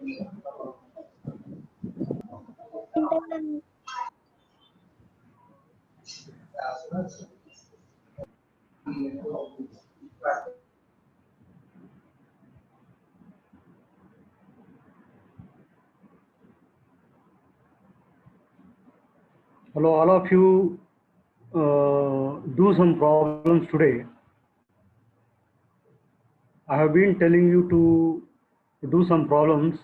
Internal. Hello, all of you do some problems today. I have been telling you to do some problems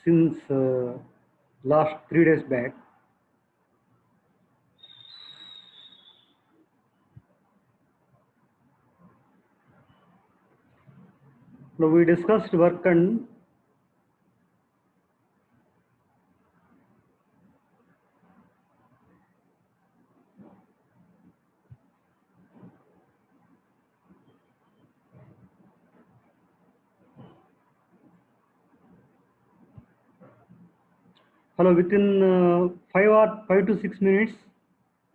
since last 3 days back. Now we discussed work and hello, within 5 to 6 minutes,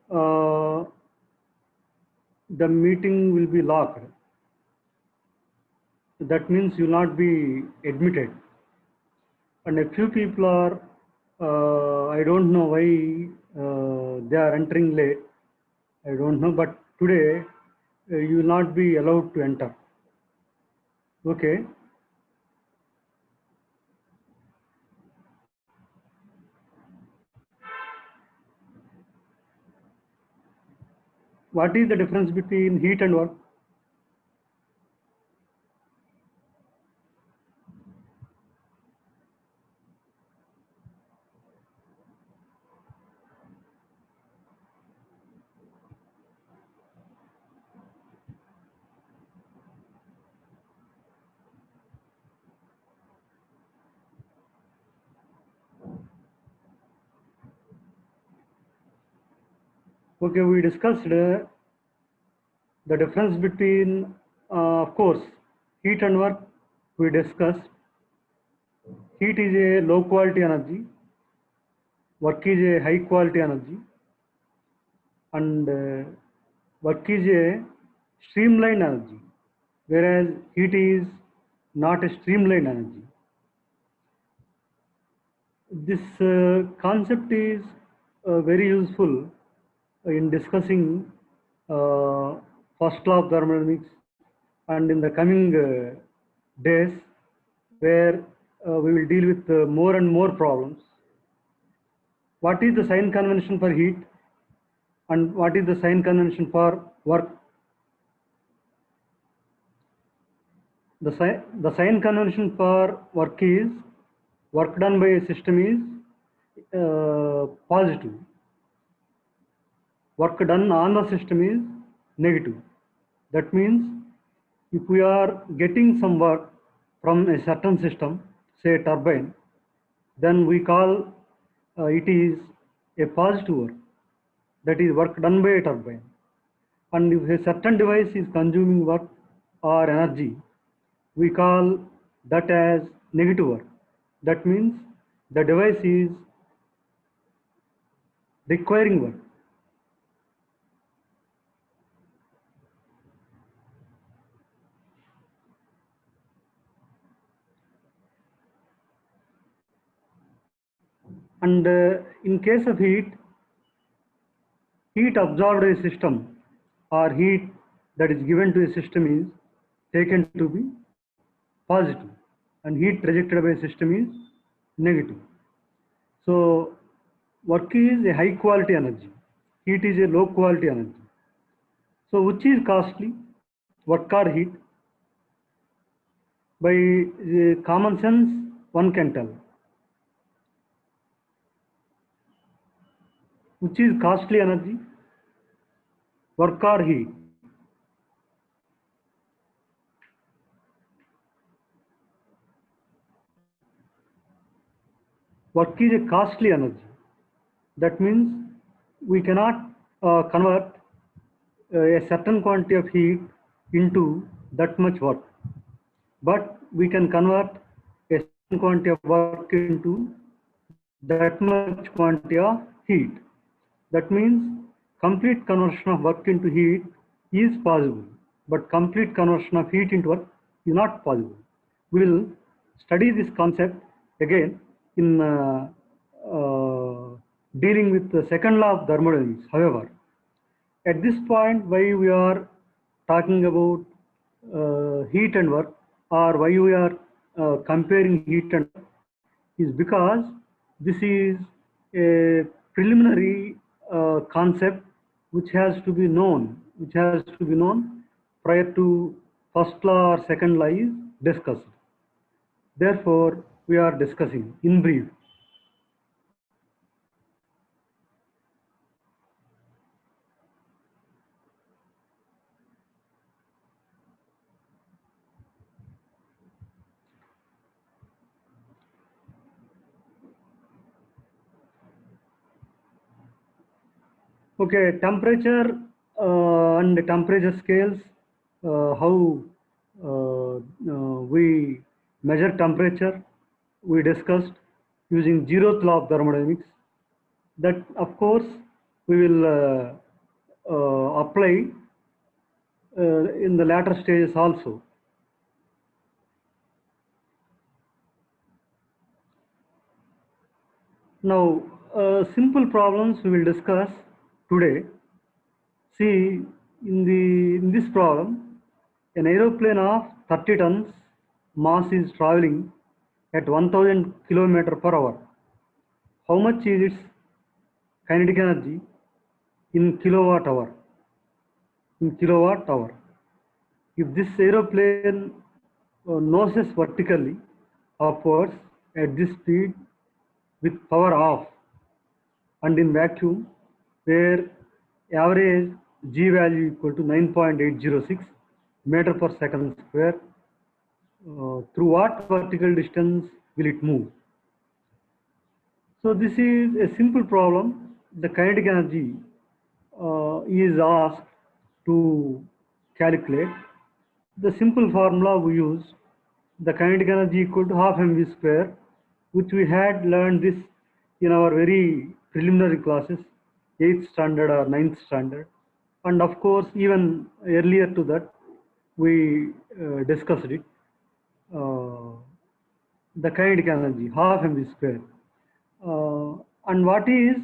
the meeting will be locked. That means you will not be admitted. And a few people are, I don't know why they are entering late. I don't know, but today you will not be allowed to enter. Okay. What is the difference between heat and work? Okay, we discussed the difference between, of course, heat and work. We discussed heat is a low quality energy, work is a high quality energy, and work is a streamlined energy, whereas heat is not a streamlined energy. This concept is very useful in discussing first law of thermodynamics, and in the coming days where we will deal with more and more problems. What is the sign convention for heat and what is the sign convention for work? The sign convention for work is work done by a system is positive. Work done on the system is negative. That means if we are getting some work from a certain system, say a turbine, then we call it is a positive work. That is work done by a turbine. And if a certain device is consuming work or energy, we call that as negative work. That means the device is requiring work. And in case of heat absorbed a system or heat that is given to a system is taken to be positive, and heat rejected by a system is negative. So work is a high quality energy, heat is a low quality energy. So which is costly, work or heat? By common sense, one can tell. Which is costly energy, work or heat? Work is a costly energy. That means we cannot convert a certain quantity of heat into that much work, but we can convert a certain quantity of work into that much quantity of heat. That means complete conversion of work into heat is possible, but complete conversion of heat into work is not possible. We will study this concept again in dealing with the second law of thermodynamics. However, at this point, why we are talking about heat and work, or why we are comparing heat and work, is because this is a preliminary concept which has to be known, prior to first law or second law is discussed. Therefore, we are discussing in brief. Okay, temperature and temperature scales, how we measure temperature, we discussed using zeroth law of thermodynamics. That, of course, we will apply in the latter stages also. Now, simple problems we will discuss today. See, in this problem, an aeroplane of 30 tons mass is traveling at 1000 km per hour. How much is its kinetic energy in kilowatt hour? In kilowatt hour. If this aeroplane noses vertically upwards at this speed with power off and in vacuum, where average G value equal to 9.806 meter per second square, through what vertical distance will it move? So this is a simple problem. The kinetic energy is asked to calculate. The simple formula we use, the kinetic energy equal to half mv square, which we had learned this in our very preliminary classes, 8th standard or 9th standard. And of course, even earlier to that, we discussed it. The kinetic energy, half mv square. And what is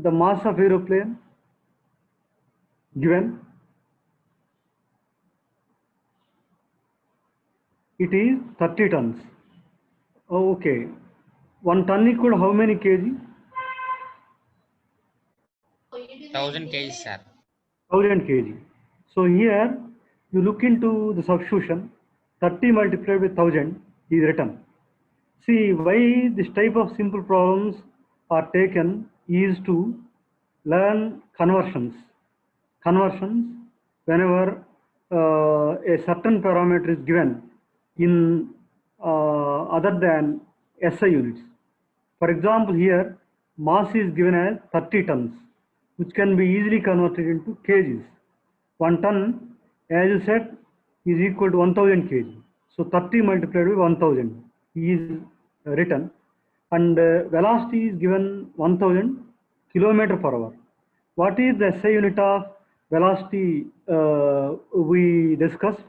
the mass of aeroplane given? It is 30 tons. Okay. 1 ton equal how many kg? 1000 kg, sir. 1000 kg. So here you look into the substitution, 30 multiplied with 1000 is written. See, why this type of simple problems are taken is to learn conversions. Conversions, whenever a certain parameter is given in other than SI units. For example, here mass is given as 30 tons, which can be easily converted into kgs. 1 ton, as you said, is equal to 1000 kg. So 30 multiplied by 1000 is written, and velocity is given 1000 kilometer per hour. What is the SI unit of velocity we discussed?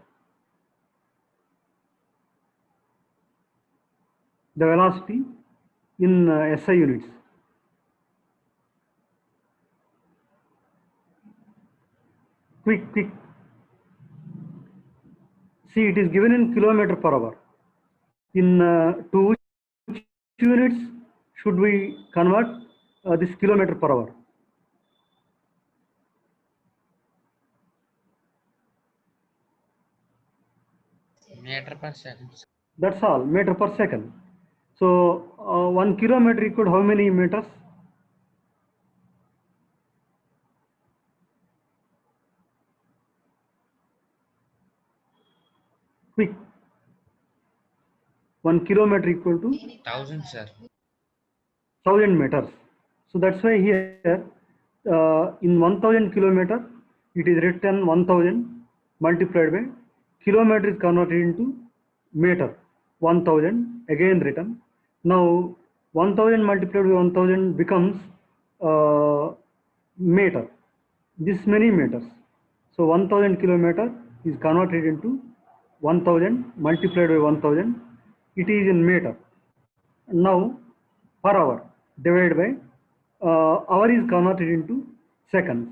The velocity in SI units. Quick. See, it is given in kilometer per hour. In to which units should we convert this kilometer per hour? Meter per second. That's all, meter per second. So 1 kilometer equal to how many meters? Quick. 1 kilometer equal to 1000, sir. 1000 meters. So that's why here in 1000 kilometer it is written 1000 multiplied by kilometer is converted into meter. 1000 again written. Now 1000 multiplied by 1000 becomes meter. This many meters. So 1000 kilometer is converted into 1000 multiplied by 1000 it is in meter. Now per hour divided by hour is converted into seconds.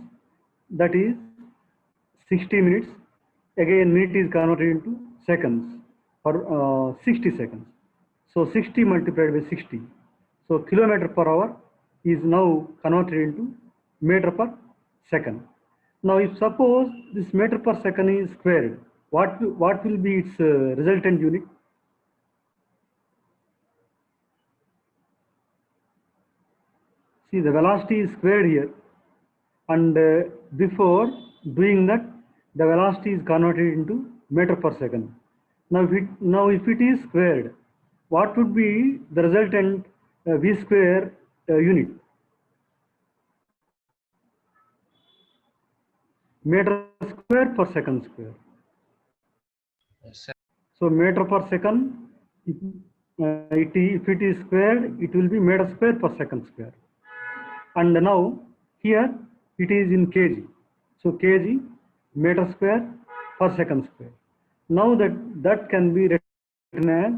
That is 60 minutes. Again minute is converted into seconds for 60 seconds. So 60 multiplied by 60. So kilometer per hour is now converted into meter per second. Now if suppose this meter per second is squared, what will be its resultant unit? See, the velocity is squared here, and before doing that, the velocity is converted into meter per second. Now if it is squared, what would be the resultant v square unit? Meter square per second square. Yes, sir. So meter per second, if it is squared, it will be meter square per second square. And now here it is in kg. So kg meter square per second square. Now that can be written as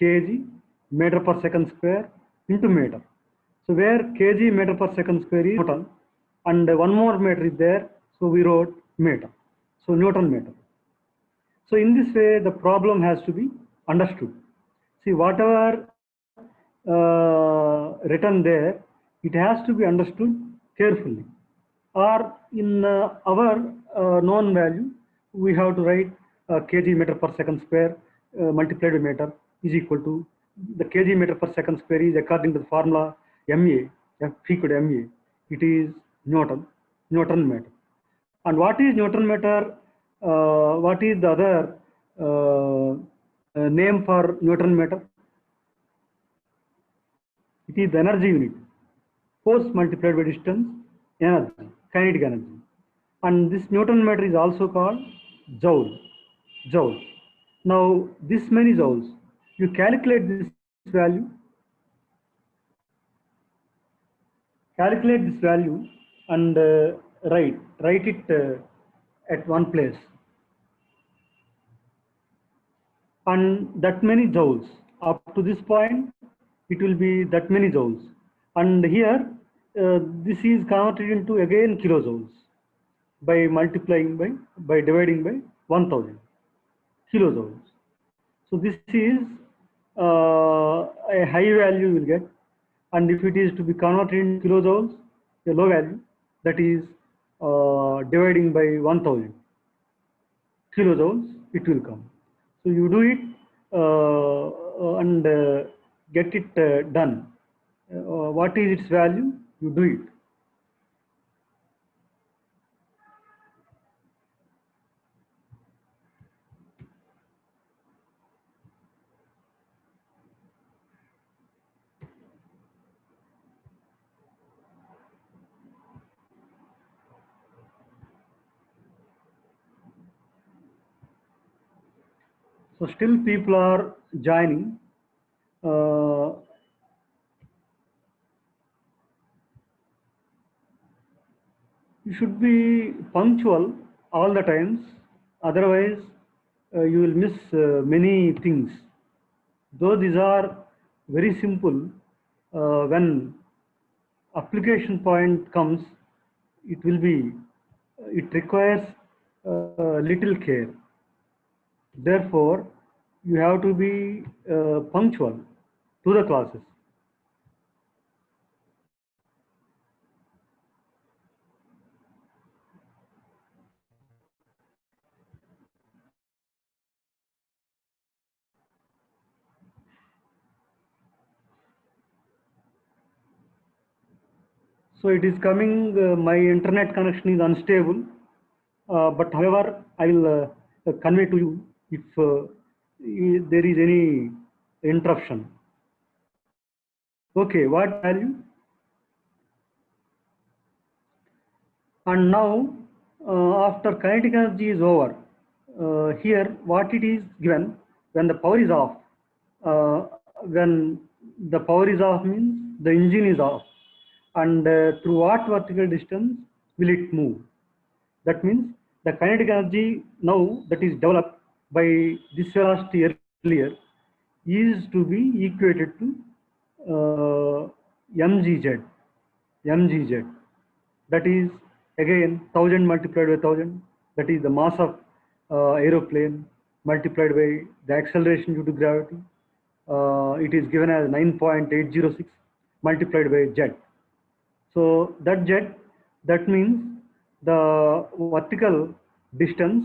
kg meter per second square into meter. So where kg meter per second square is Newton, and one more meter is there, so we wrote meter. So Newton meter. So in this way, the problem has to be understood. See, whatever written there, it has to be understood carefully. Or in our known value, we have to write kg meter per second square multiplied by meter is equal to the kg meter per second square is according to the formula MA, F equal to MA. It is Newton meter. And what is Newton meter? What is the other name for Newton meter? It is the energy unit. Force multiplied by distance, energy, kinetic energy. And this Newton meter is also called joule. Joule. Now, this many joules, you calculate this value, and write it at one place. And that many joules, up to this point, it will be that many joules. And here, this is converted into again kilojoules by multiplying by dividing by 1000 kilojoules. So this is a high value you will get, and if it is to be converted into kilojoules, a low value, that is dividing by 1000 kilojoules, it will come. So you do it and get it done. What is its value? You do it. So still people are joining. You should be punctual all the times, otherwise you will miss many things. Though these are very simple, when application point comes, it requires little care. Therefore, you have to be punctual to the classes. So it is coming, my internet connection is unstable, but however, I will convey to you if there is any interruption. Okay, what value? And now, after kinetic energy is over, here what it is given when the power is off. When the power is off means the engine is off, and through what vertical distance will it move? That means the kinetic energy now that is developed by this velocity earlier is to be equated to mgz. mgz, that is again 1000 multiplied by 1000, that is the mass of aeroplane multiplied by the acceleration due to gravity. It is given as 9.806 multiplied by z. So that z, that means the vertical distance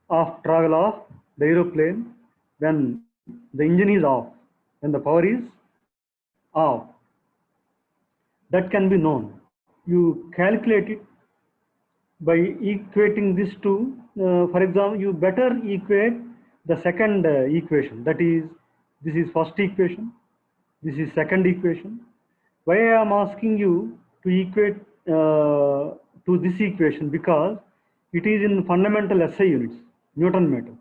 of travel of the aeroplane when the engine is off, when the power is off. That can be known. You calculate it by equating this to, for example, you better equate the second equation. That is, this is first equation, this is second equation. Why I am asking you to equate to this equation? Because it is in fundamental SI units, Newton meter.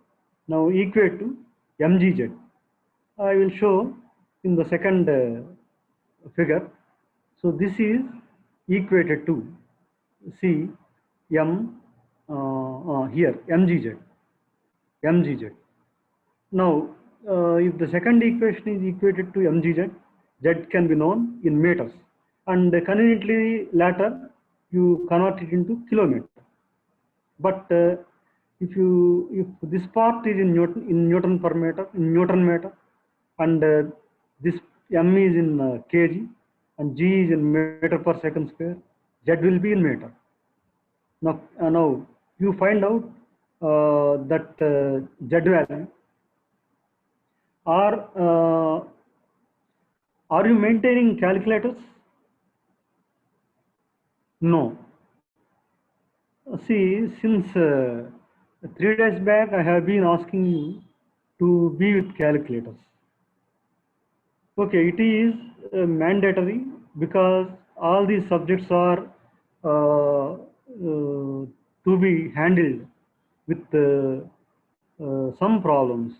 Now equate to mgz. I will show in the second figure. So this is equated to, see, here mgz. Now if the second equation is equated to mgz, z can be known in meters, and conveniently later you convert it into kilometer. But if this part is in Newton per meter, in Newton meter, and this m is in kg and g is in meter per second square, z will be in meter. Now you find out that z value. Are you maintaining calculators? No. See, since 3 days back, I have been asking you to be with calculators. Okay, it is mandatory because all these subjects are to be handled with some problems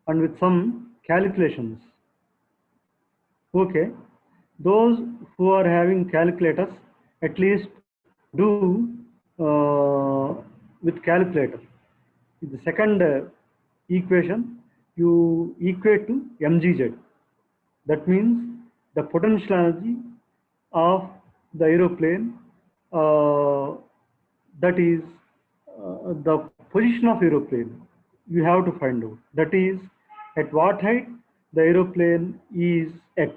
and with some calculations. Okay, those who are having calculators, at least do with calculator. The second equation, you equate to mgz. That means the potential energy of the aeroplane, that is the position of aeroplane, you have to find out. That is, at what height the aeroplane is at.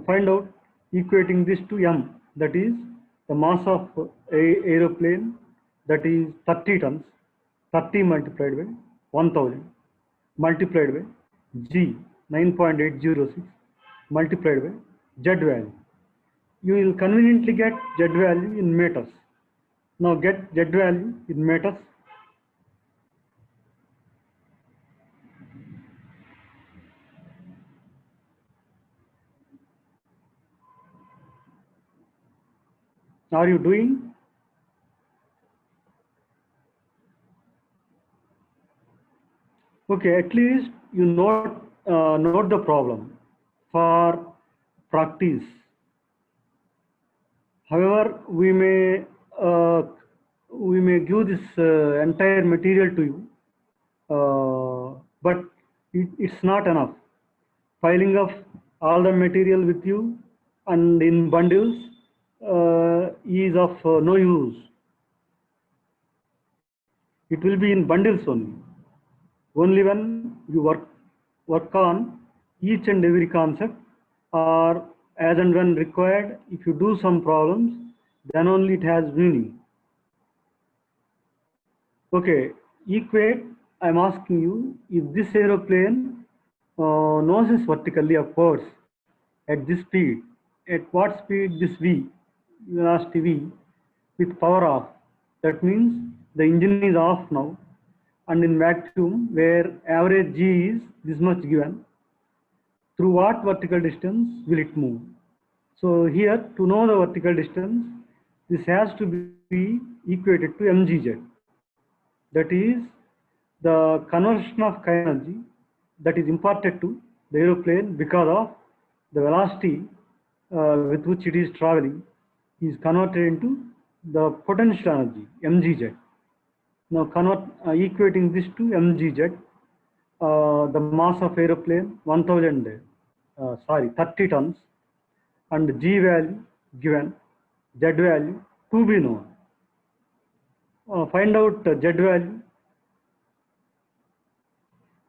Find out equating this to m, that is the mass of aeroplane, that is 30 tons, 30 multiplied by 1000 multiplied by g, 9.806 multiplied by z value. You will conveniently get z value in meters. Now get z value in meters. Are you doing? Okay, at least you note the problem for practice. However, we may give this entire material to you, but it's not enough. Filing of all the material with you and in bundles is of no use. It will be in bundles only. Only when you work on each and every concept, or as and when required, if you do some problems, then only it has meaning. Okay, equate. I'm asking you, if this aeroplane noses vertically upwards at this speed, at what speed this V, velocity V, with power off, that means the engine is off now, and in vacuum where average G is this much given, through what vertical distance will it move? So here, to know the vertical distance, this has to be equated to mgz. That is the conversion of kinetic energy that is imparted to the aeroplane because of the velocity with which it is traveling is converted into the potential energy, mgz. Now equating this to mgz, the mass of aeroplane 30 tons, and G value given, Z value to be known. Find out Z value.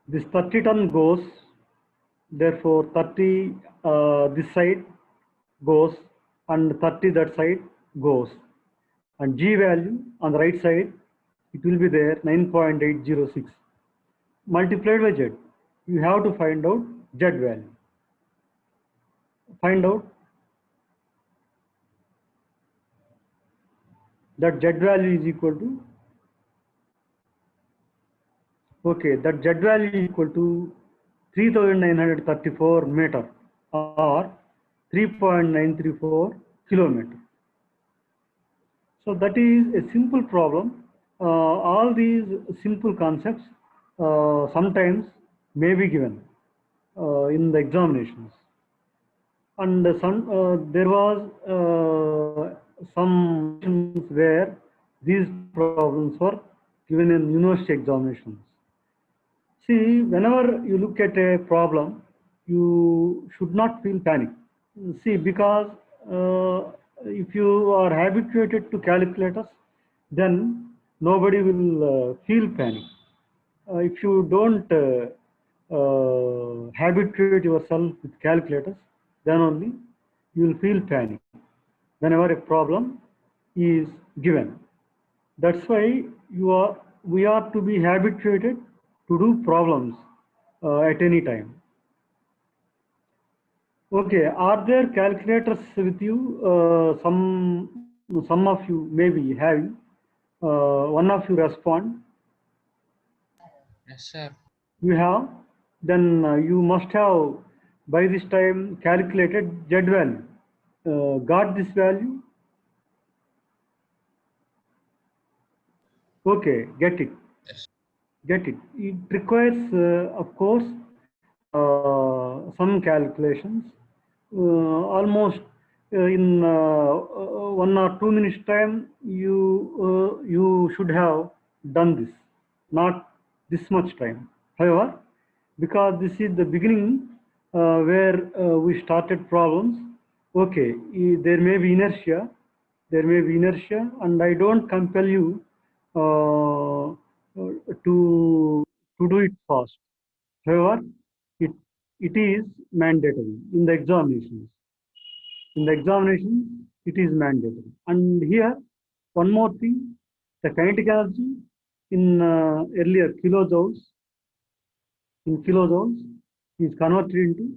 This 30 ton goes, therefore 30 this side goes and 30 that side goes, and G value on the right side, it will be there 9.806 multiplied by Z. You have to find out Z value. Find out that Z value is equal to, okay, that Z value is equal to 3934 meter or 3.934 kilometer. So that is a simple problem. All these simple concepts sometimes may be given in the examinations. And there was some where these problems were given in university examinations. See, whenever you look at a problem, you should not feel panic. See, because if you are habituated to calculators, then nobody will feel panic. If you don't habituate yourself with calculators, then only you will feel panic whenever a problem is given. That's why we are to be habituated to do problems at any time. Okay, are there calculators with you? Some of you may be having. One of you respond. Yes, sir. You have? Then you must have by this time calculated Z value. Got this value? Okay, get it. Yes. Get it. It requires, of course, some calculations. Almost in 1 or 2 minutes time, you should have done this. Not this much time. However, because this is the beginning where we started problems, okay, there may be inertia. There may be inertia, and I don't compel you to do it fast. However, it is mandatory in the examinations. In the examination, it is mandatory. And here, one more thing, the kinetic energy in earlier kilojoules, is converted into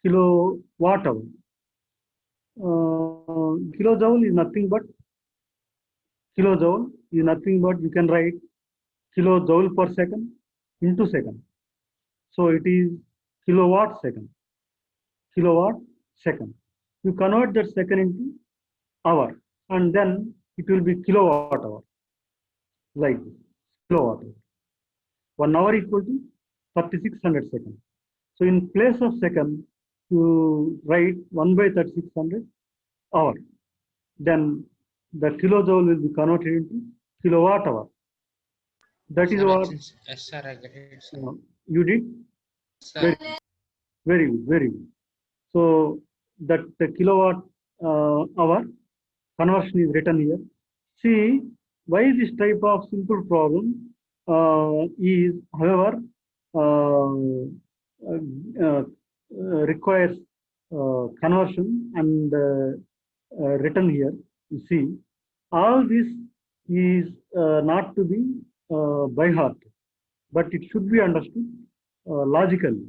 kilowatt hour. Kilojoule is nothing but you can write kilojoule per second into second. So it is kilowatt second. You convert that second into hour, and then it will be kilowatt hour, like this, kilowatt hour. 1 hour equal to 3600 seconds. So in place of second, you write 1 by 3600 hour. Then the kilojoule will be converted into kilowatt hour. That is Sir, what yes, sir, I get it, sir. you did. Sir. Very good. So that the kilowatt hour conversion is written here. See, why this type of simple problem is, however, requires conversion and written here. You see, all this is not to be by heart, but it should be understood logically.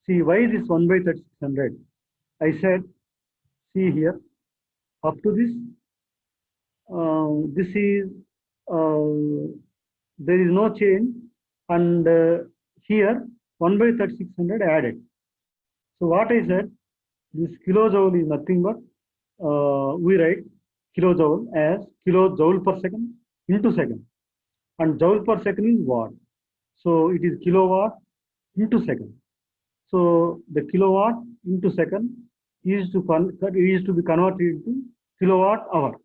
See, why this 1 by 3600? I said, see here, up to this, this is, there is no change, and here 1 by 3600 added. So what I said, this kilojoule is nothing but, we write kilojoule as kilojoule per second into second, and joule per second is watt. So it is kilowatt into second. So the kilowatt into second is to be converted into kilowatt hour.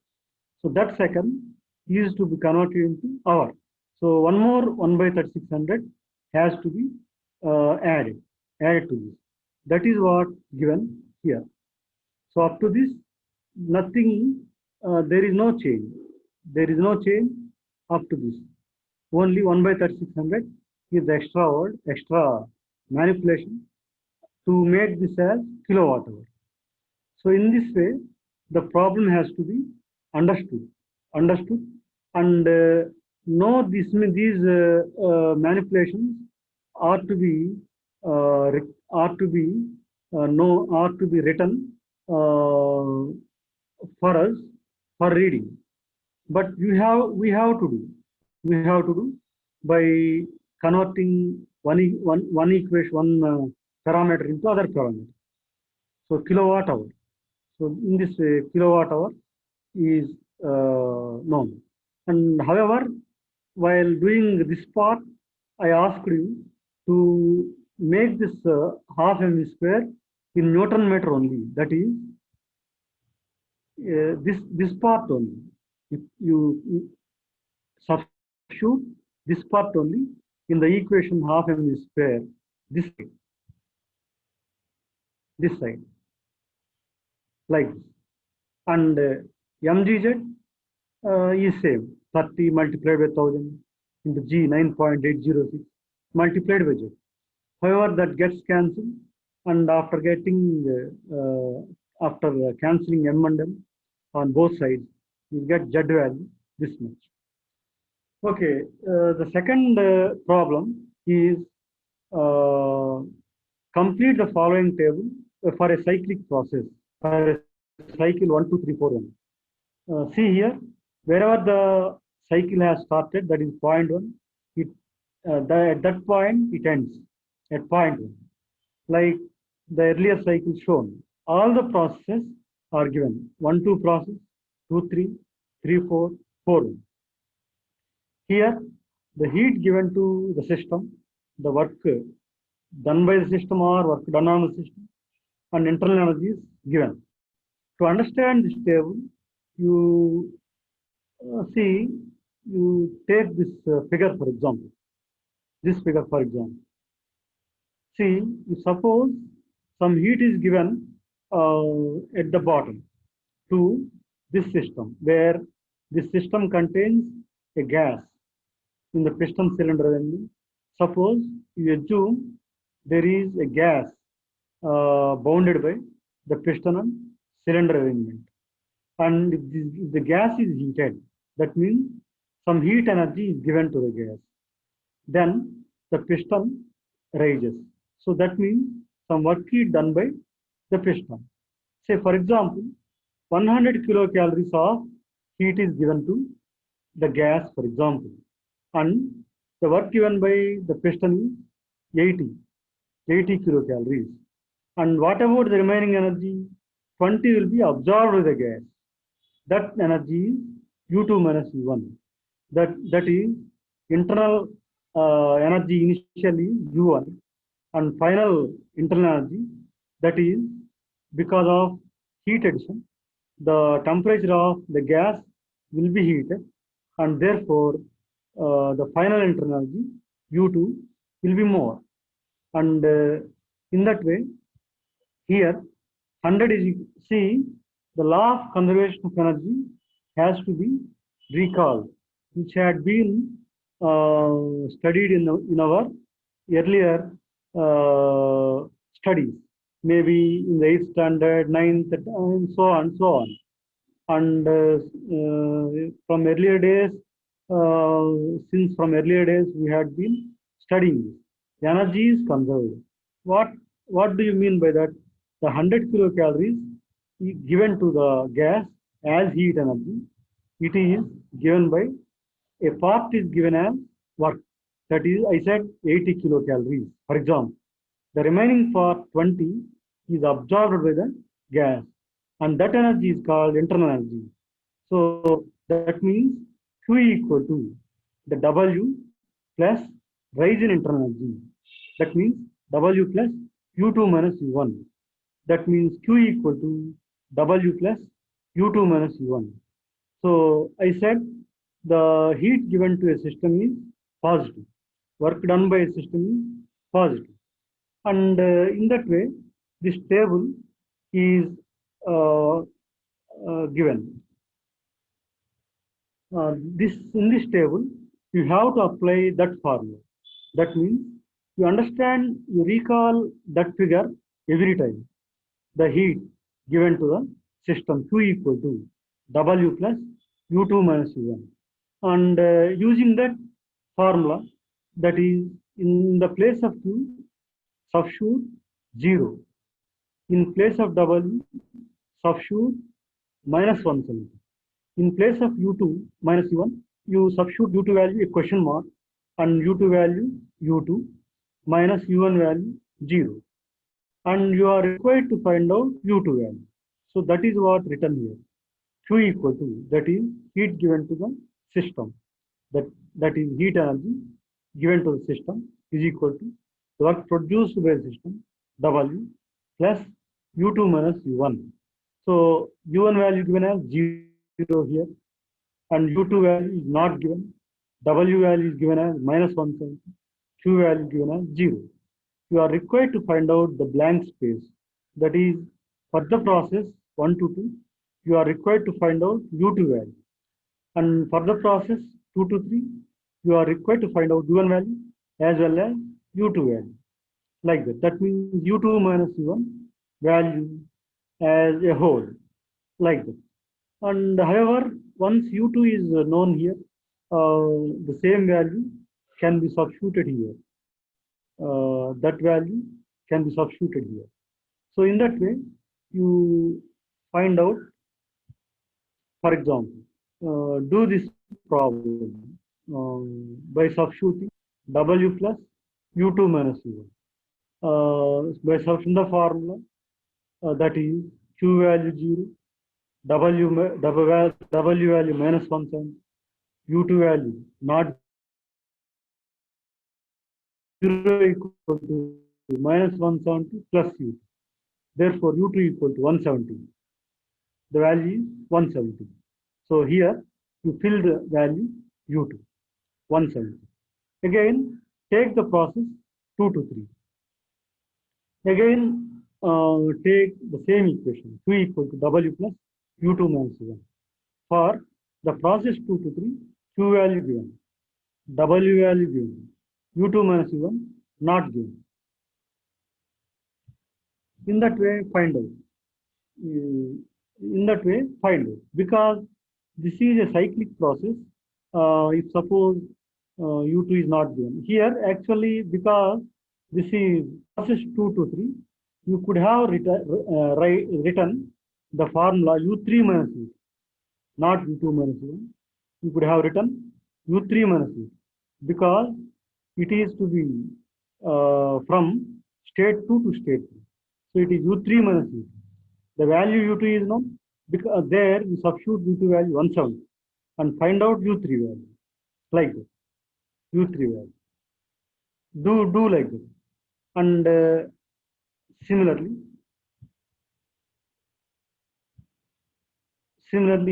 So that second is to be converted into hour. So one more 1 by 3600 has to be added to this. That is what given here. So up to this, nothing, there is no change. There is no change up to this. Only 1 by 3600 is the extra manipulation to make this as kilowatt hour. So in this way, the problem has to be understood, and know these manipulations are to be written for us for reading. But we have to do by converting one equation, parameter into other parameter. So kilowatt hour. So in this way, kilowatt hour is known. And however, while doing this part, I asked you to make this half mv square in Newton meter only. That is this part only. If you substitute this part only in the equation half mv square, this side, like this. And mgz is same, 30 multiplied by 1000 into g 9.806 multiplied by z. However, that gets cancelled, and after cancelling m and m on both sides, you get z value this much. Okay, the second problem is complete the following table for a cyclic process, for a cycle 1, 2, 3, 4, 1. See here, wherever the cycle has started, that is point 1, at that point it ends at point 1. Like the earlier cycle shown, all the processes are given. 1, 2 process, 2, 3, 3, 4, 4, 1. Here, the heat given to the system, the work done by the system or work done on the system, and internal energy is given. To understand this table, you take this figure for example. This figure for example. See, suppose some heat is given at the bottom to this system, where this system contains a gas in the piston cylinder ending. Suppose you assume there is a gas bounded by the piston and cylinder arrangement, and if the gas is heated, that means some heat energy is given to the gas. Then the piston rises. So that means some work is done by the piston. Say for example, 100 kilocalories of heat is given to the gas, for example, and the work given by the piston is 80 kilocalories. And what about the remaining energy? 20 will be absorbed by the gas. That energy is U2 minus U1. That is internal energy initially U1, and final internal energy, that is because of heat addition, the temperature of the gas will be heated, and therefore the final internal energy U2 will be more. And in that way, here 100 is, see, the law of conservation of energy has to be recalled, which had been studied in our earlier studies, maybe in the 8th standard, 9th, and so on. And from earlier days, we had been studying this. The energy is conserved. What do you mean by that? The 100 kilocalories is given to the gas as heat energy. It is given by a part is given as work. That is, I said 80 kilocalories, for example. The remaining part 20 is absorbed by the gas, and that energy is called internal energy. So that means Q equal to the W plus rise in internal energy. That means W plus U2 minus U1. That means Q equal to W plus U2 minus U1. So I said the heat given to a system is positive. work done by a system is positive. And in that way, this table is given. In this table, you have to apply that formula. That means you understand, you recall that figure every time. The heat given to the system Q equal to W plus U2 minus U1. And using that formula, that is in the place of Q, substitute 0. In place of W, substitute minus 170. In place of U2 minus U1, you substitute U2 value a question mark and U2 value U2 minus U1 value 0. And you are required to find out U2 value. So that is what written here. Q equal to, that is heat given to the system. That is heat energy given to the system is equal to the work produced by the system W plus U2 minus U1. So U1 value given as 0 here, and U2 value is not given. W value is given as minus 170. Q value given as 0. You are required to find out the blank space. That is, for the process 1 to 2, you are required to find out U2 value. And for the process 2 to 3, you are required to find out U1 value as well as U2 value. Like that. That means U2 minus U1 value as a whole. Like that. And however, once U2 is known here, the same value can be substituted here. That value can be substituted here. So in that way, you find out, for example, do this problem by substituting W plus U2 minus U1. By substituting the formula, that is Q value 0, W value minus 170, U2 value not 0 equal to minus 170 plus U2. Therefore, U2 equal to 170. The value is 170. So here you fill the value U2, 170. Again, take the process 2 to 3. Again, take the same equation, Q equal to W plus U2 minus U1. For the process 2 to 3, Q value given, W value given, U2 minus U1 not given. In that way, find out. Because this is a cyclic process. If suppose U2 is not given. Here, actually, because this is process 2 to 3, you could have written the formula U3 minus U2, not U2 minus U1. You could have written U3 minus U2 because it is to be from state 2 to state 3. So it is U3 minus U2. The value U2 is known because there you substitute U2 value 170 and find out U3 value. Like this. U3 value. Do like this. And similarly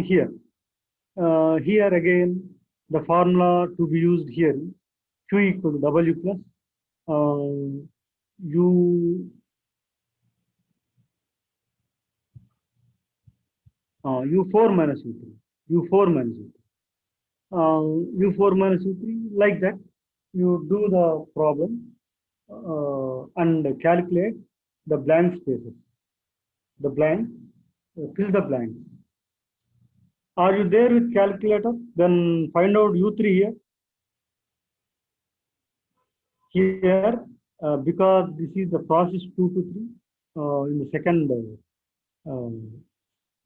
here. Here again, the formula to be used here is Q equal to W plus U4 minus U3. U4 minus U3. U4 minus U3, like that. You do the problem and calculate the blank spaces. The blank, fill the blanks. Are you there with calculator? Then find out U3 here. Here, because this is the process 2 to 3, in the second,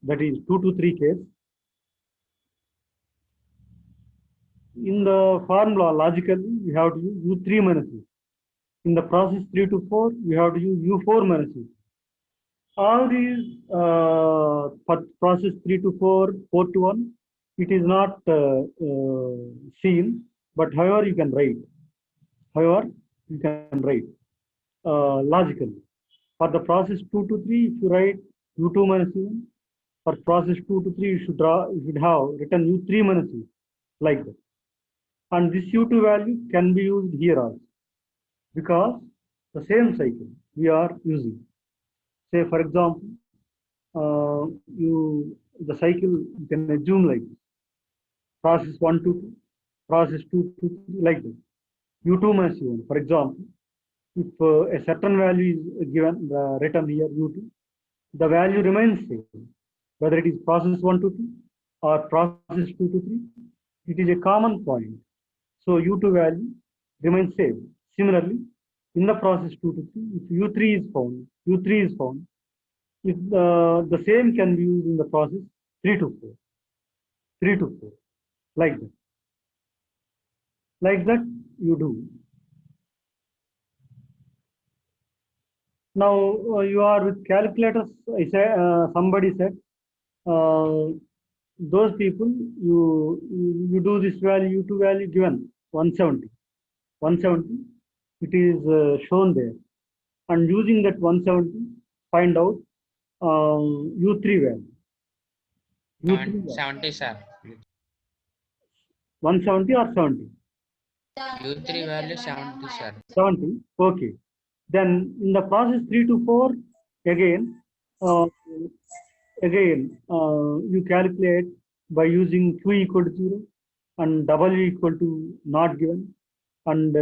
that is 2 to 3 case. In the formula, logically, you have to use U3 minus U. In the process 3 to 4, you have to use U4 minus U. All these for process 3 to 4, 4 to 1, it is not seen, but however you can write. Logically. For the process 2 to 3, if you write U2 minus U1, for process 2 to 3, you should have written U3 minus U, like that. And this U2 value can be used here also, because the same cycle we are using. Say for example, the cycle you can assume like this. Process 1 to 2, process 2 to 3, like that. U2 minus U1. For example, if a certain value is given, written here U2, the value remains same. Whether it is process 1 to 2 or process 2 to 3, it is a common point. So U2 value remains same. Similarly, in the process 2 to 3, if U3 is found, if the same can be used in the process 3 to 4, like that. Like that you do. Now you are with calculators. I say, somebody said, those people, you do this value, U2 value given 170. It is shown there. And using that 170, find out U3 value. U3 value. 70, sir. 170 or 70? U3 value 70, sir. 70. Okay. Then in the process 3 to 4, again, you calculate by using Q equal to 0 and W equal to not given, and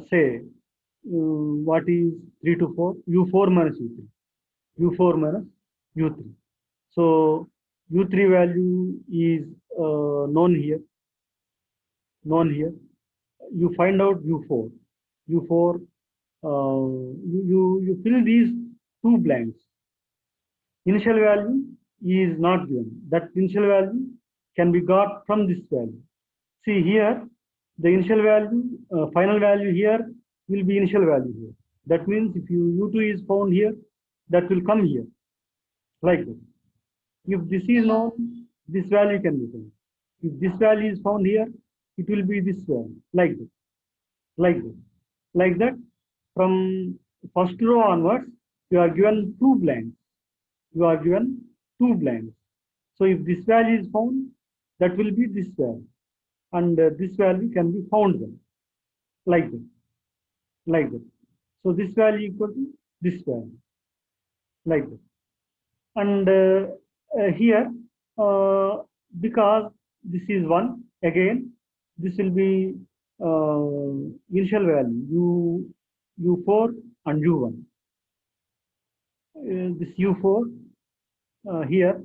say what is 3 to 4? U4 minus U3. U4 minus U3. So U3 value is known here. You find out U4. You fill these two blanks. Initial value is not given. That initial value can be got from this value. See here, the initial value, final value here will be initial value here. That means if U2 is found here, that will come here, like this. If this is known, this value can be found. If this value is found here, it will be this value, like this. Like that. From first row onwards, you are given two blanks. So if this value is found, that will be this value. And this value can be found then, like that. So this value equal to this value, like that. And here, because this is 1, again, this will be initial value, U4 and U1. This U4 here,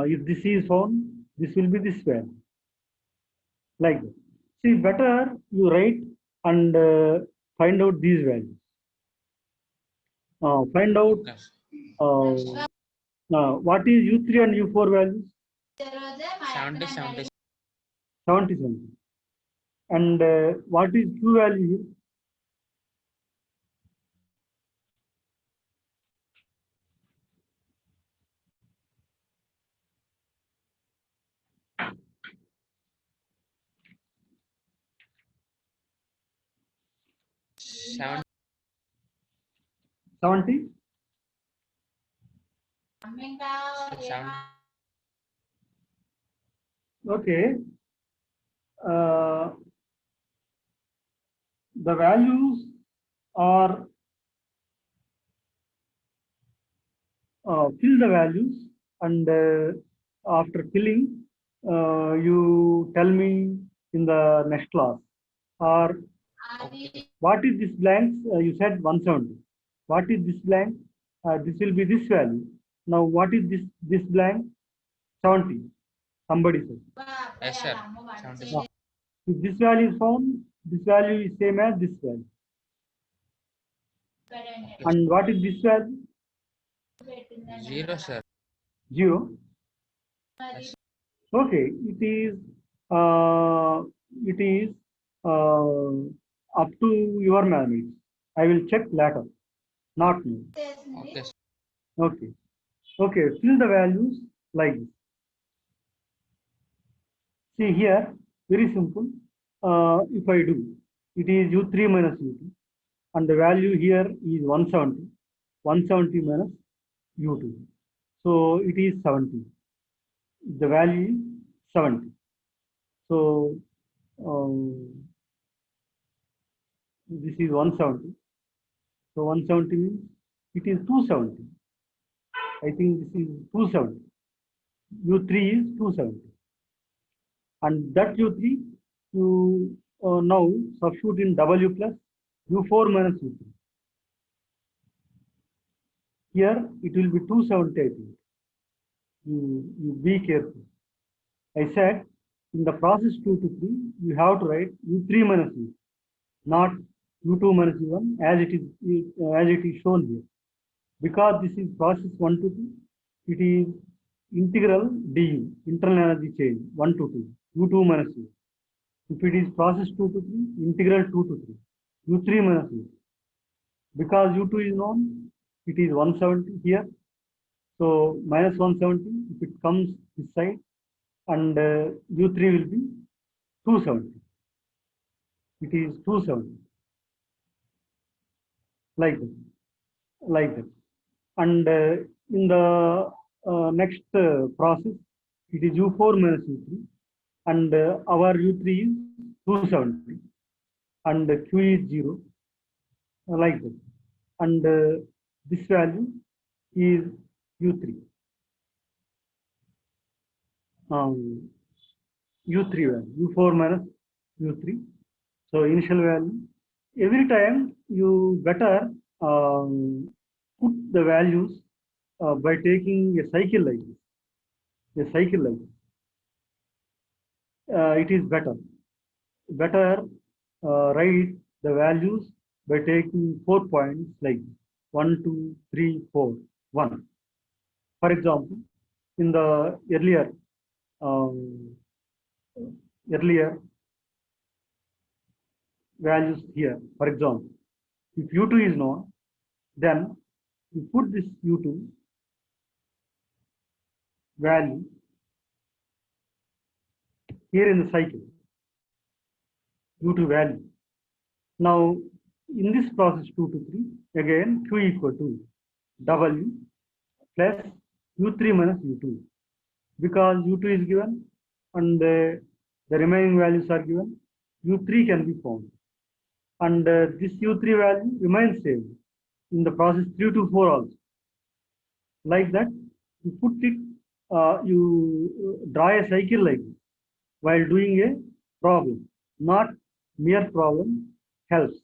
if this is found, this will be this value, like that. See, better you write and find out these values. Find out what is U3 and U4 values? 70. 70. And what is Q value here? Seven. 70. Okay. The values are fill the values, and after filling, you tell me in the next class. Or what is this blank? You said 170. What is this blank? This will be this value. Now what is this blank? 70. Somebody said. Yes, sir. 70. If this value is found, this value is same as this value. And what is this value? 0, sir. 0. Yes. Okay, it is up to your mathematics. I will check later, not now. Okay, sir. Okay. Fill the values like this. See here, very simple. If I do, it is U3 minus U2, and the value here is 170. 170 minus U2. So it is 70. The value is 70. So this is 170. So 170 means it is 270. I think this is 270. U3 is 270. And that U3 you now substitute in W plus U4 minus U3. Here it will be 270, I think. You be careful. I said in the process 2 to 3, you have to write U3 minus U, not U2 minus U1 as it is shown here. Because this is process 1 to 2, it is integral du, internal energy change, 1 to 2, U2 minus U. If it is process 2 to 3, integral 2 to 3, U3 minus U. Because U2 is known, it is 170 here. So minus 170, if it comes this side, and U3 will be 270. It is 270. Like that. Like that. And in the next process, it is U4 minus U3. And our U3 is 270. And Q is 0. Like that. And this value is U3. U3 value, U4 minus U3. So initial value. Every time you better put the values by taking a cycle like this. A cycle like this. It is better. Better write the values by taking 4 points like 1, 2, 3, 4, 1. For example, in the earlier values here, for example, if U2 is known, then you put this U2 value here in the cycle, U2 value. Now, in this process 2 to 3, again Q equal to W plus U3 minus U2. Because U2 is given and the remaining values are given, U3 can be found. And this U3 value remains same in the process 3 to 4 also. Like that, you put it, you draw a cycle like this while doing a problem. Not mere problem helps.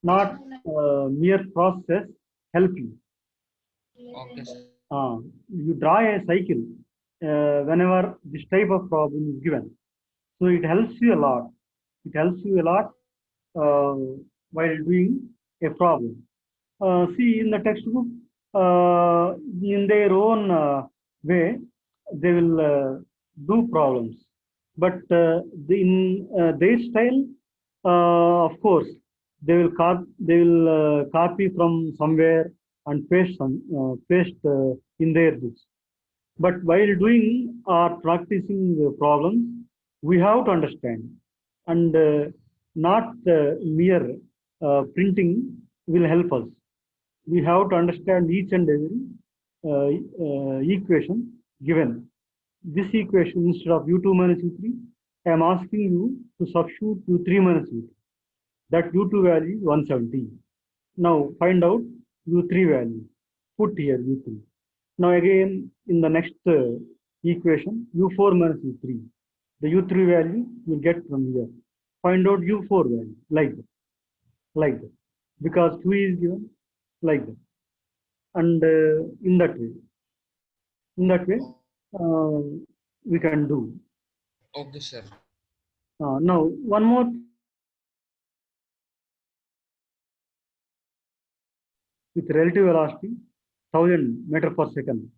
Not mere process help you. Okay, sir. You draw a cycle whenever this type of problem is given. So it helps you a lot. It helps you a lot while doing a problem. See in the textbook, in their own way, they will do problems. But in their style, of course, they will copy from somewhere and paste in their books. But while doing or practicing the problems, we have to understand, and not mere printing will help us. We have to understand each and every equation given. This equation, instead of U2 minus U3, I am asking you to substitute U3 minus U2. That U2 value is 170. Now find out U3 value. Put here U3. Now again in the next equation, U4 minus U3. The U3 value you get from here. Find out U4 value like that. Like that. Because Q is given like that. And in that way, we can do. Okay, sir. Now one more. With relative velocity 1000 meter per second,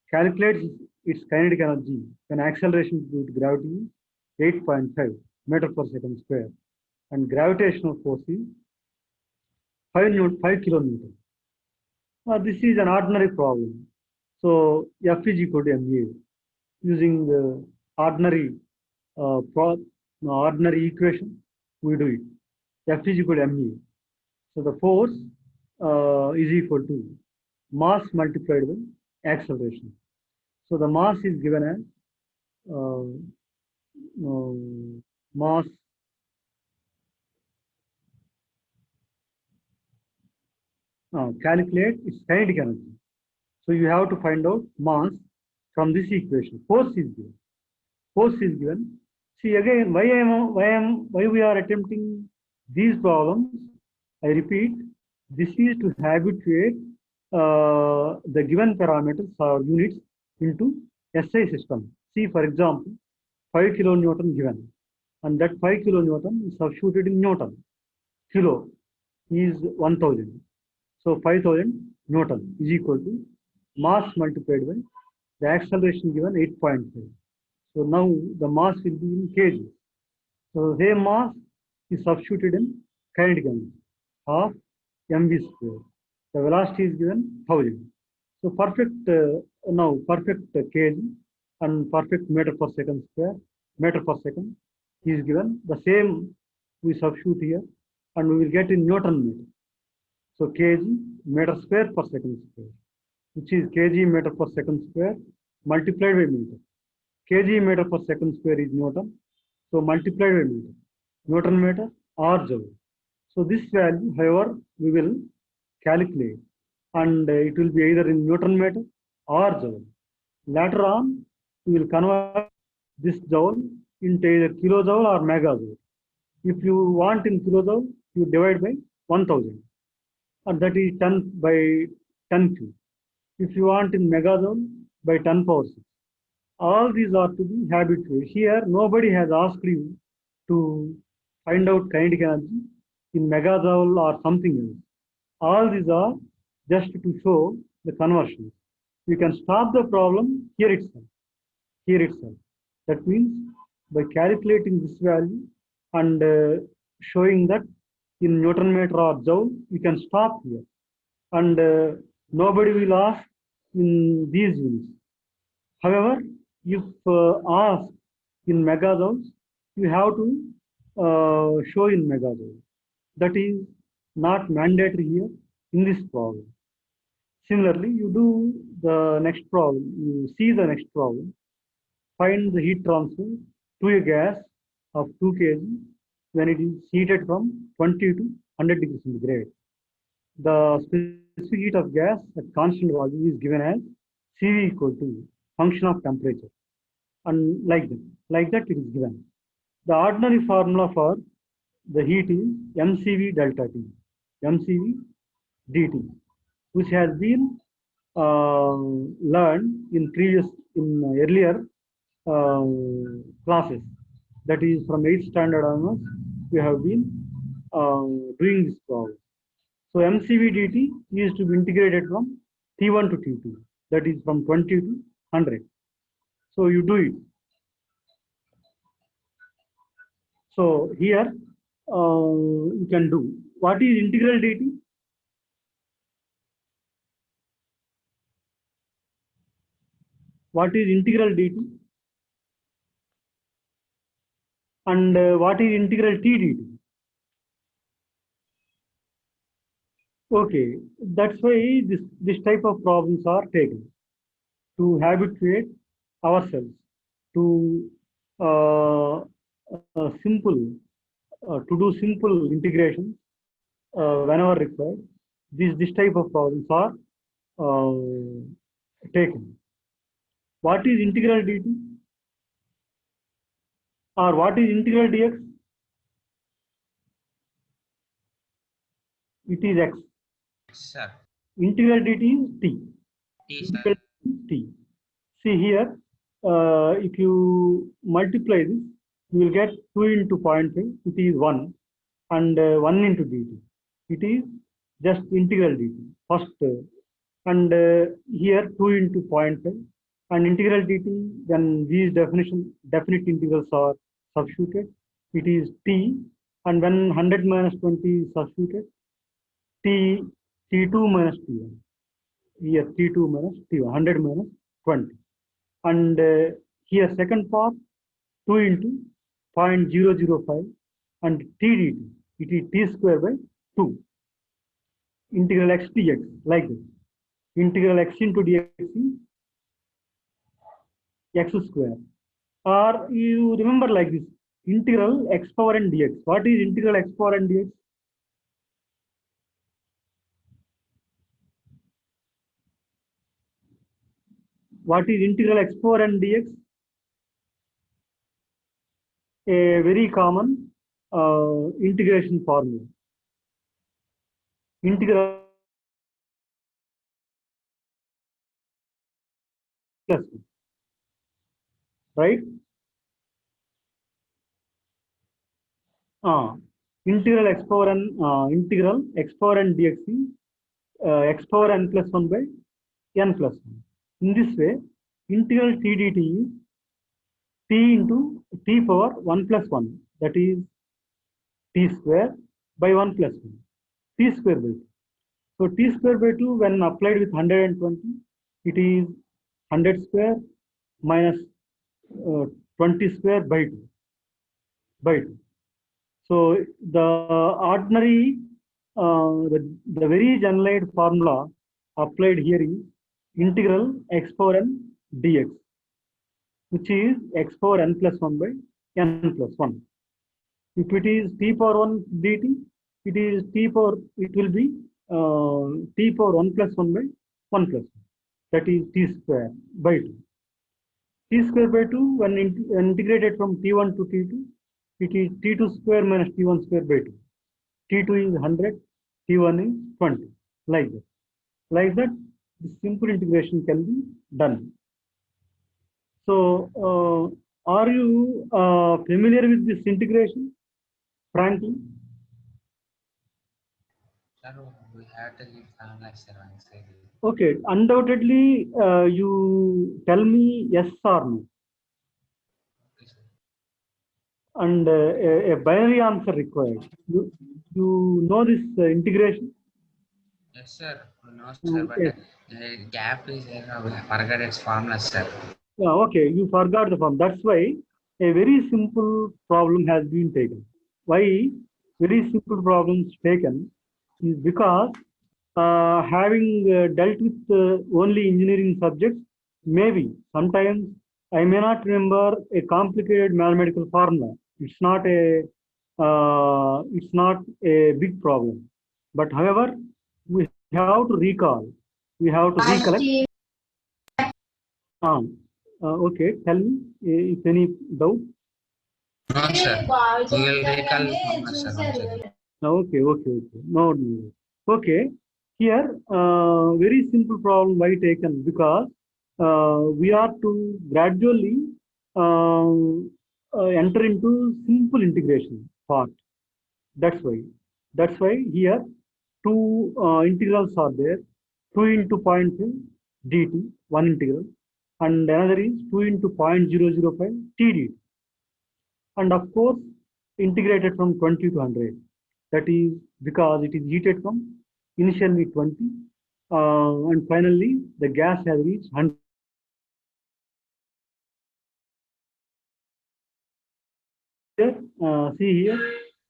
calculates its kinetic energy when acceleration due to gravity is 8.5 meter per second square and gravitational force is 5 kilonewton. This is an ordinary problem. So F is equal to ma. Using the ordinary ordinary equation, we do it. F is equal to ma. So the force is equal to mass multiplied by acceleration. So the mass is given as mass calculate its kinetic energy. So you have to find out mass from this equation. Force is given. Force is given. See again, why we are attempting these problems? I repeat, this is to habituate the given parameters or units into SI system. See, for example, 5 kilonewton given, and that 5 kilonewton is substituted in Newton. Kilo is 1000. So 5000 Newton is equal to mass multiplied by the acceleration given 8.5. So now the mass will be in kg. So the same mass is substituted in kinetic energy of mv square. The velocity is given 1000. So perfect kg and perfect meter per second square, meter per second is given. The same we substitute here and we will get in Newton meter. So kg meter square per second square, which is kg meter per second square multiplied by meter. Kg meter per second square is Newton. So multiplied by meter. Newton meter or joule. So this value, however, we will calculate and it will be either in Newton meter or joule. Later on, we will convert this joule into either kilojoule or megajoule. If you want in kilojoule, you divide by 1000 and that is 10 by 10 cube. If you want in megajoule, by 10 power 6. All these are to be habituated. Here, nobody has asked you to find out kinetic energy in megajoule or something else. All these are just to show the conversion. You can stop the problem here itself. Here itself. That means by calculating this value and showing that in Newton meter or joule, you can stop here. And nobody will ask in these units. However, if asked in megajoules, you have to show in megajoule. That is not mandatory here in this problem. Similarly, you do the next problem. You see the next problem. Find the heat transfer to a gas of 2 kg when it is heated from 20 to 100 degrees centigrade. The specific heat of gas at constant volume is given as Cv equal to function of temperature. And like that it is given. The ordinary formula for the heat is mCv delta T, mCv dt, which has been learned in earlier classes. That is from 8th standard onwards, we have been doing this problem. So mCv dt is to be integrated from T1 to T2, that is from 20 to 100. So you do it. So here you can do. What is integral dt? What is integral dt? And what is integral t dt? Okay, that's why this type of problems are taken to habituate ourselves to do simple integration whenever required. This type of problems are taken. What is integral dt? Or what is integral dx? It is x. Sir. Integral dt is t. T, Integral sir. is t. See here, if you multiply this, you will get 2 into 0.5, it is 1, and 1 into dt. It is just integral dt, first, and here 2 into 0.5, and integral dt, then these definite integrals are substituted. It is t, and when 100 minus 20 is substituted, t2 minus t1. Here t2 minus t1, 100 minus 20. And here second part 2 into 0.005 and t dt, it is t square by 2. Integral x dx, like this. Integral x into dx is x square. Or you remember like this, integral x power n dx. What is integral x power n dx? What is integral x power n dx? A very common integration formula. Integral plus 1, right? Integral x power n dx is x power n plus 1 by n plus 1. In this way, integral t dt is t into t power 1 plus 1, that is t square by 1 plus 1, t square by 2. So t square by 2 when applied with 120, it is 100 square minus 20 square by 2. So the ordinary, the very generalized formula applied here is integral x power n dx, which is x power n plus 1 by n plus 1. If it is t power 1 dt, it will be t power 1 plus 1 by 1 plus 1. That is t square by 2. T square by 2 when integrated from t1 to t2, it is t2 square minus t1 square by 2. T2 is 100, T1 is 20, like that. Like that, this simple integration can be done. So, are you familiar with this integration, Franklin? Sir, we have to leave analyze sir one side. Okay, undoubtedly, you tell me yes or no. Okay, sir. And a binary answer required. You know this integration? Yes, sir. No, sir, but Yes. the gap is there. We forgot its formula, sir. Yeah, okay, you forgot the form. That's why a very simple problem has been taken. Why very simple problems taken is because having dealt with only engineering subjects, maybe sometimes I may not remember a complicated mathematical formula. It's not a big problem. But however, we have to recall, we have to recollect. Okay, tell me if any doubt. No, sir. We will recall formula, sir. Once again. Okay. No, no. Okay, here very simple problem why taken because we are to gradually enter into simple integration part. That's why. That's why here two integrals are there. 2 into 0.5 dt, one integral, and another is 2 into 0.005 t dt. And of course, integrated from 20 to 100. That is because it is heated from initially 20 and finally the gas has reached 100. See here,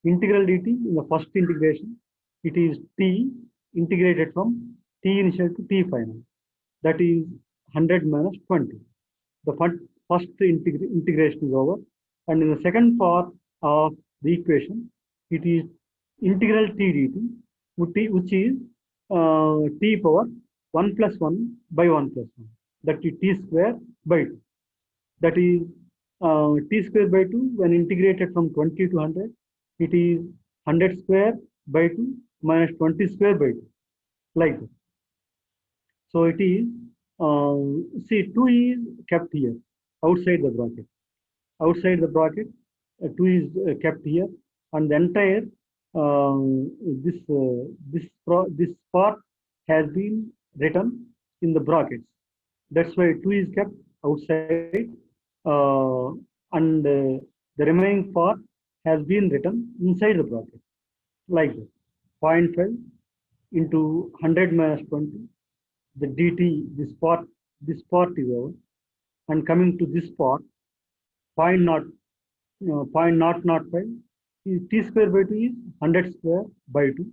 integral dt in the first integration, it is t integrated from t initial to t final. That is 100 minus 20. The first integration is over. And in the second part of the equation, it is integral t dt, which is t power 1 plus 1 by 1 plus 1. That is t square by 2. That is t square by 2 when integrated from 20 to 100, it is 100 square by 2 minus 20 square by 2. Like that. So it is, see, 2 is kept here outside the bracket. Outside the bracket, 2 is kept here, and the entire this part has been written in the brackets. That's why 2 is kept outside, and the remaining part has been written inside the bracket, like that. 0.5 into 100 minus 20, the dt, this part is over, and coming to this part, 0.005 t square by 2 is 100 square by 2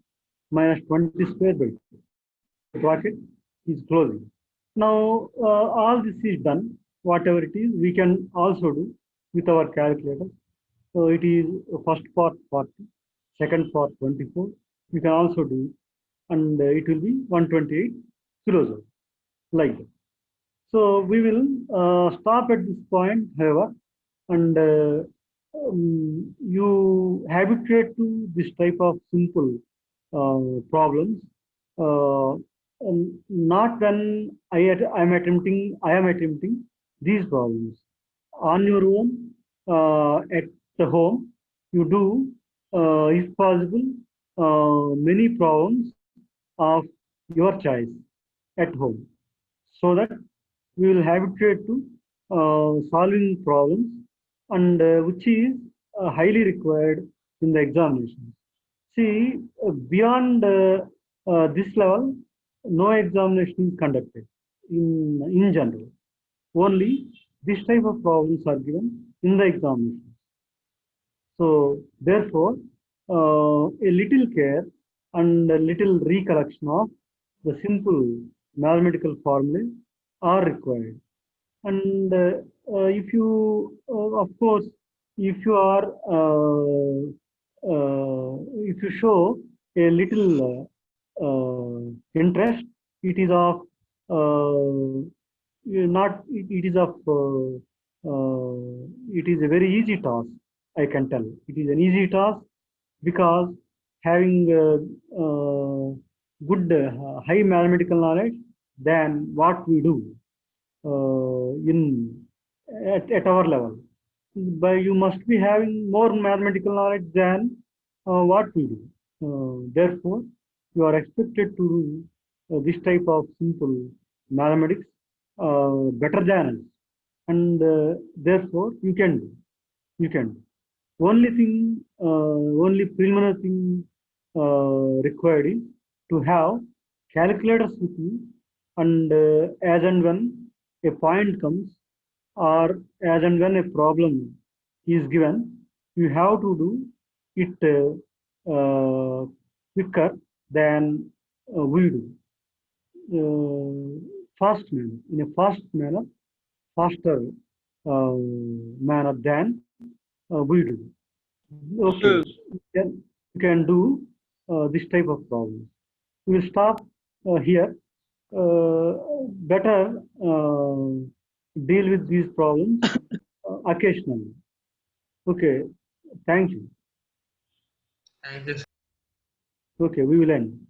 minus 20 square by 2. Bracket is closing. Now all this is done. Whatever it is, we can also do with our calculator. So it is first part 40, second part 24. You can also do it, and it will be 128 kilojoules, like that. So we will stop at this point, however, and you habituate to this type of simple problems. Uh, Not when I am attempting these problems on your own at the home. You do, if possible, many problems of your choice at home, so that we will habituate to solving problems, and which is highly required in the examinations. See, beyond this level, no examination is conducted in general. Only this type of problems are given in the examinations. So, therefore, a little care and a little recollection of the simple mathematical formulae are required. And if you, of course, if you are, if you show a little interest, it is of not, it is of, it is a very easy task, I can tell. It is an easy task because having good, high mathematical knowledge than what we do in at our level. But you must be having more mathematical knowledge than what we do. Therefore, you are expected to do this type of simple mathematics better than us, and therefore you can do. You can. Only thing, only preliminary thing required is to have calculators with you, and as and when a point comes, or as and when a problem is given, you have to do it quicker than we do. Fast manner, in a fast manner, faster manner than we do. Okay, Sir, then you can do this type of problems. We will stop here. Better deal with these problems occasionally. Okay, thank you. Thank you. Okay, we will end.